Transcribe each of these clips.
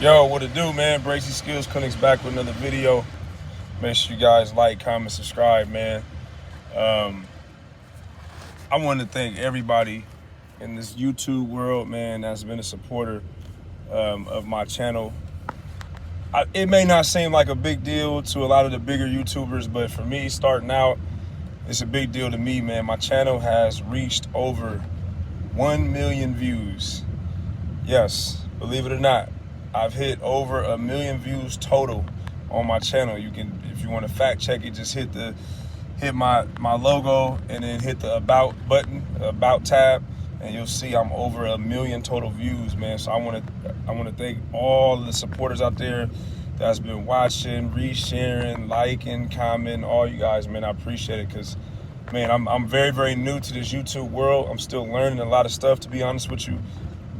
Yo, what it do, man? Bracy Skills Clinic's back with another video. Make sure you guys like, comment, subscribe, man. Um, I want to thank everybody in this YouTube world, man, that's been a supporter of my channel. It may not seem like a big deal to a lot of the bigger YouTubers, but for me, starting out, it's a big deal to me, man. My channel has reached over 1 million views. Yes, believe it or not, I've hit over 1 million views total on my channel. You can, if you want to fact check it, just hit my logo and then hit the about button, about tab, and you'll see I'm over 1 million total views, man. So I want to thank all the supporters out there that's been watching, resharing, liking, commenting, all you guys, man. I appreciate it because, man, I'm very, very new to this YouTube world. I'm still learning a lot of stuff, to be honest with you.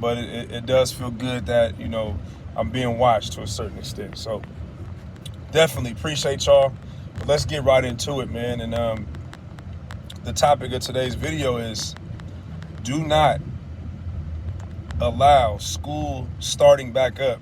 But it does feel good that, you know, I'm being watched to a certain extent. So definitely appreciate y'all. But let's get right into it, man. And the topic of today's video is do not allow school starting back up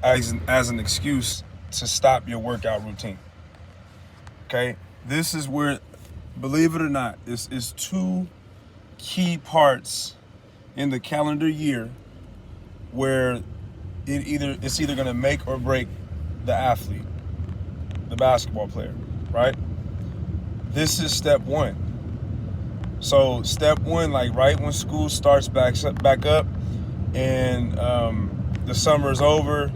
as an excuse to stop your workout routine. Okay? This is where, believe it or not, this is two key parts in the calendar year where it's either going to make or break the athlete, the basketball player, right? This is step one. So step one, like right when school starts back up and the summer is over,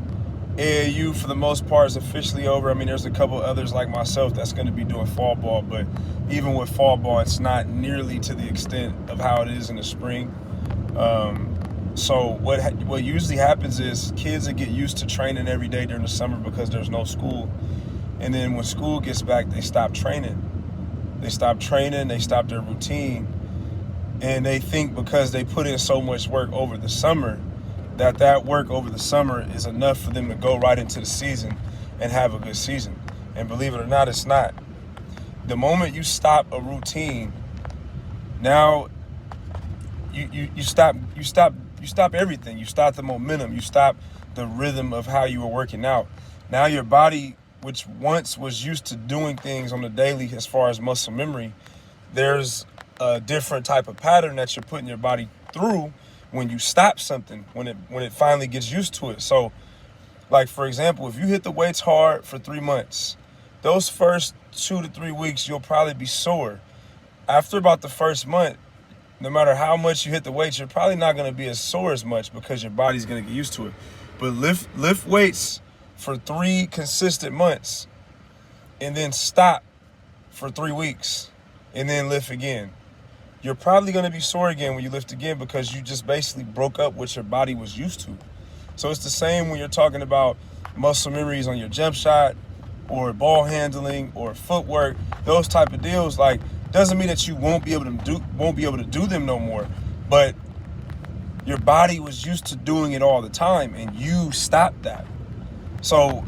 AAU for the most part is officially over. I mean, there's a couple others like myself that's going to be doing fall ball, but even with fall ball, it's not nearly to the extent of how it is in the spring. So what usually happens is kids that get used to training every day during the summer because there's no school. And then when school gets back, they stop training. They stop their routine. And they think because they put in so much work over the summer, that work over the summer is enough for them to go right into the season and have a good season. And believe it or not, it's not. The moment you stop a routine, now you stop everything. You stop the momentum. You stop the rhythm of how you were working out. Now your body, which once was used to doing things on the daily as far as muscle memory, there's a different type of pattern that you're putting your body through when you stop something, when it finally gets used to it. So, like for example, if you hit the weights hard for 3 months, those first 2 to 3 weeks, you'll probably be sore. After about the first month, no matter how much you hit the weights, you're probably not going to be as sore as much because your body's going to get used to it. But lift weights for 3 consistent months and then stop for 3 weeks and then lift again. You're probably going to be sore again when you lift again because you just basically broke up what your body was used to. So it's the same when you're talking about muscle memories on your jump shot or ball handling or footwork, those type of deals. Like, doesn't mean that you won't be able to do them no more, but your body was used to doing it all the time and you stopped that. So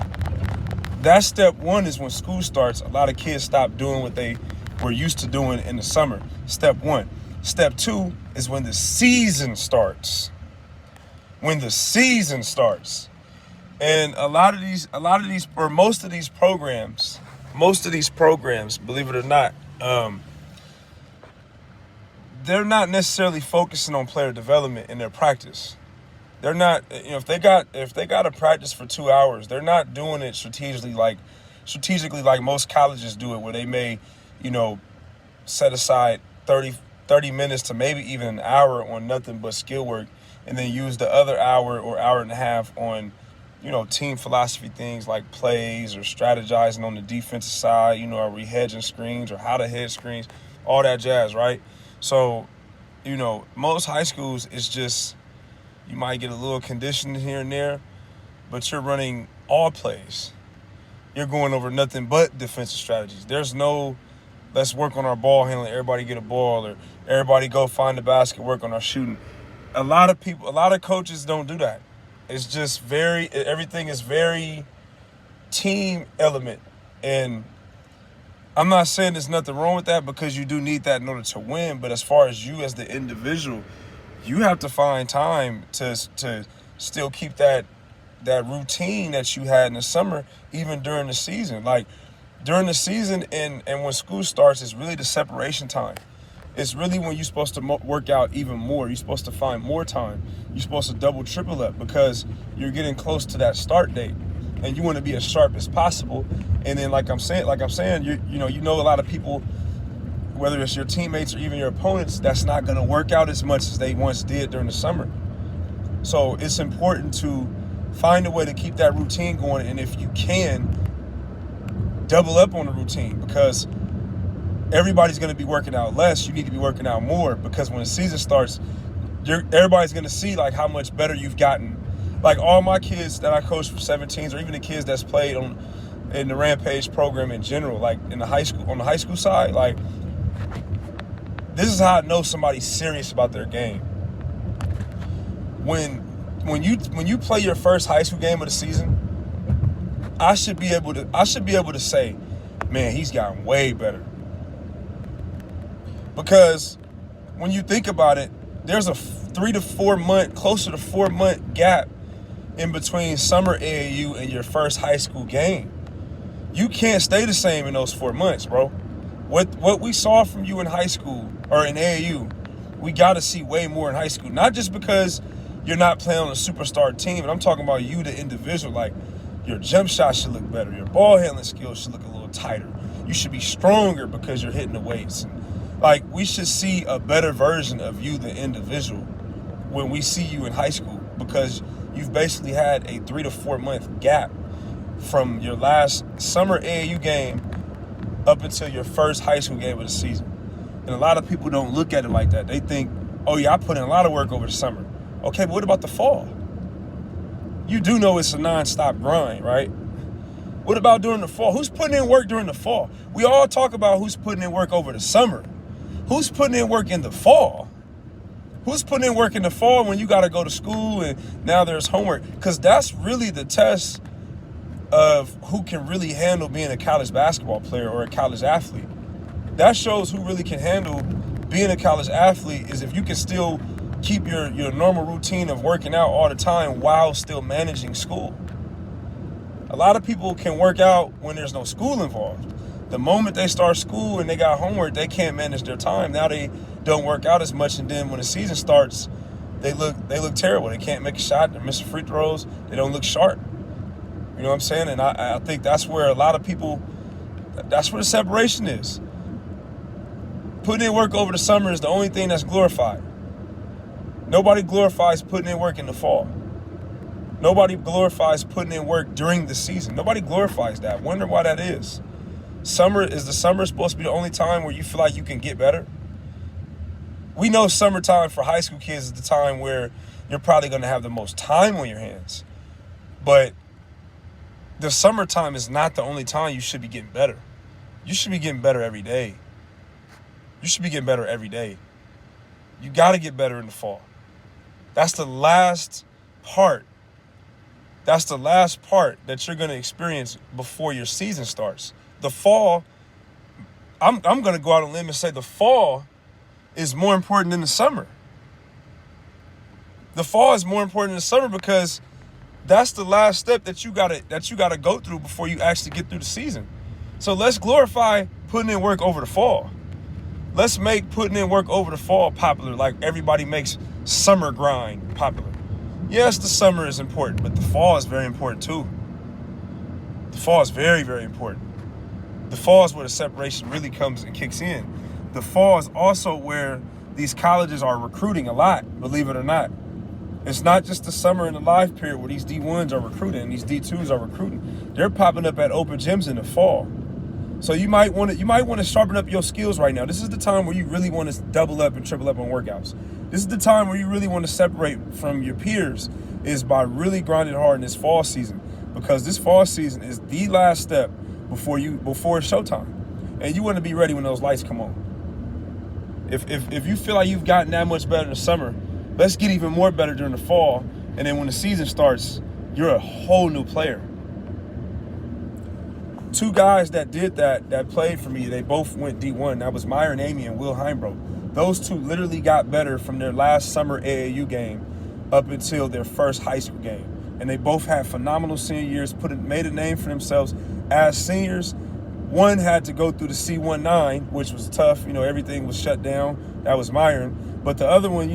that's step one, is when school starts, a lot of kids stop doing what they were used to doing in the summer. Step one. Step two is when the season starts. When the season starts. And most of these programs, believe it or not, they're not necessarily focusing on player development in their practice. They're not, if they got to practice for 2 hours, they're not doing it strategically like most colleges do it, where they may, set aside 30 minutes to maybe even an hour on nothing but skill work, and then use the other hour or hour and a half on, team philosophy things like plays or strategizing on the defensive side, are we hedging screens or how to hedge screens, all that jazz, right? So, most high schools, it's just, you might get a little conditioning here and there, but you're running all plays. You're going over nothing but defensive strategies. There's no, let's work on our ball handling, everybody get a ball, or everybody go find the basket, work on our shooting. A lot of coaches don't do that. It's just everything is very team element. And I'm not saying there's nothing wrong with that, because you do need that in order to win. But as far as you as the individual, you have to find time to still keep that that routine that you had in the summer, even during the season. Like during the season and when school starts, it's really the separation time. It's really when you're supposed to work out even more. You're supposed to find more time. You're supposed to double, triple up because you're getting close to that start date, and you want to be as sharp as possible. And then, like I'm saying, you know a lot of people, whether it's your teammates or even your opponents, that's not going to work out as much as they once did during the summer. So it's important to find a way to keep that routine going, and if you can, double up on the routine because everybody's going to be working out less. You need to be working out more because when the season starts, everybody's going to see like how much better you've gotten. Like all my kids that I coach for 17s, or even the kids that's played in the Rampage program in general, like in the high school, on the high school side, like this is how I know somebody's serious about their game. When you play your first high school game of the season, I should be able to say, man, he's gotten way better. Because when you think about it, there's a 3 to 4 month, closer to 4 month gap in between summer AAU and your first high school game. You can't stay the same in those 4 months, bro. What we saw from you in high school or in AAU, we got to see way more in high school. Not just because you're not playing on a superstar team, and I'm talking about you, the individual. Like your jump shot should look better. Your ball handling skills should look a little tighter. You should be stronger because you're hitting the weights. Like, we should see a better version of you, the individual, when we see you in high school, because you've basically had a 3 to 4 month gap from your last summer AAU game up until your first high school game of the season. And a lot of people don't look at it like that. They think, oh yeah, I put in a lot of work over the summer. Okay, but what about the fall? You do know it's a nonstop grind, right? What about during the fall? Who's putting in work during the fall? We all talk about who's putting in work over the summer. Who's putting in work in the fall? Who's putting in work in the fall when you got to go to school and now there's homework? Because that's really the test of who can really handle being a college basketball player or a college athlete. That shows who really can handle being a college athlete, is if you can still keep your normal routine of working out all the time while still managing school. A lot of people can work out when there's no school involved. The moment they start school and they got homework, they can't manage their time. Now they don't work out as much, and then when the season starts, they look terrible. They can't make a shot. They're missing free throws. They don't look sharp. You know what I'm saying? And I think that's where a lot of people, that's where the separation is. Putting in work over the summer is the only thing that's glorified. Nobody glorifies putting in work in the fall. Nobody glorifies putting in work during the season. Nobody glorifies that. Wonder why that is. Is the summer supposed to be the only time where you feel like you can get better? We know summertime for high school kids is the time where you're probably going to have the most time on your hands. But the summertime is not the only time you should be getting better. You should be getting better every day. You should be getting better every day. You got to get better in the fall. That's the last part. That's the last part that you're going to experience before your season starts. The fall, I'm going to go out on a limb and say the fall is more important than the summer. The fall is more important than the summer because that's the last step that you gotta go through before you actually get through the season. So let's glorify putting in work over the fall. Let's make putting in work over the fall popular, like everybody makes summer grind popular. Yes, the summer is important, but the fall is very important too. The fall is very, very important. The fall is where the separation really comes and kicks in. The fall is also where these colleges are recruiting a lot, believe it or not. It's not just the summer and the live period where these D1s are recruiting and these D2s are recruiting. They're popping up at open gyms in the fall. So you might want to sharpen up your skills right now. This is the time where you really want to double up and triple up on workouts. This is the time where you really want to separate from your peers, is by really grinding hard in this fall season, because this fall season is the last step before it's showtime, and you want to be ready when those lights come on. If you feel like you've gotten that much better in the summer, let's get even more better during the fall, and then when the season starts, you're a whole new player. Two guys that did that played for me, they both went D1. That was Myron Amy and Will Heimbro. Those two literally got better from their last summer AAU game up until their first high school game. and they both had phenomenal senior years, made a name for themselves as seniors. One had to go through the C19, which was tough. Everything was shut down. That was Myron. But the other one,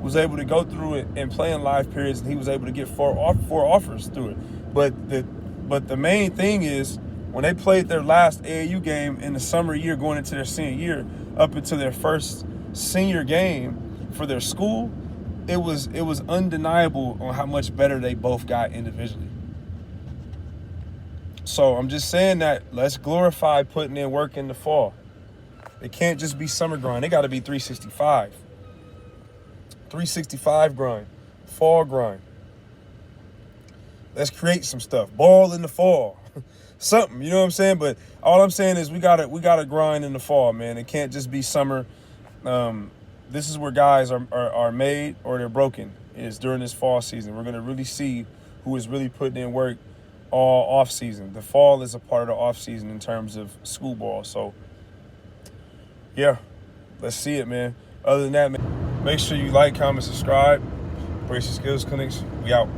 was able to go through it and play in live periods, and he was able to get four offers through it. But the main thing is, when they played their last AAU game in the summer year going into their senior year, up into their first senior game for their school, it was undeniable on how much better they both got individually. So I'm just saying that let's glorify putting in work in the fall. It can't just be summer grind. It got to be 365. 365 grind. Fall grind. Let's create some stuff. Ball in the fall. Something, you know what I'm saying? But all I'm saying is we gotta grind in the fall, man. It can't just be summer. This is where guys are made or they're broken, is during this fall season. We're gonna really see who is really putting in work all off season. The fall is a part of the off season in terms of school ball. So yeah, let's see it, man. Other than that, man, make sure you like, comment, subscribe. Brace Your Skills Clinics. We out.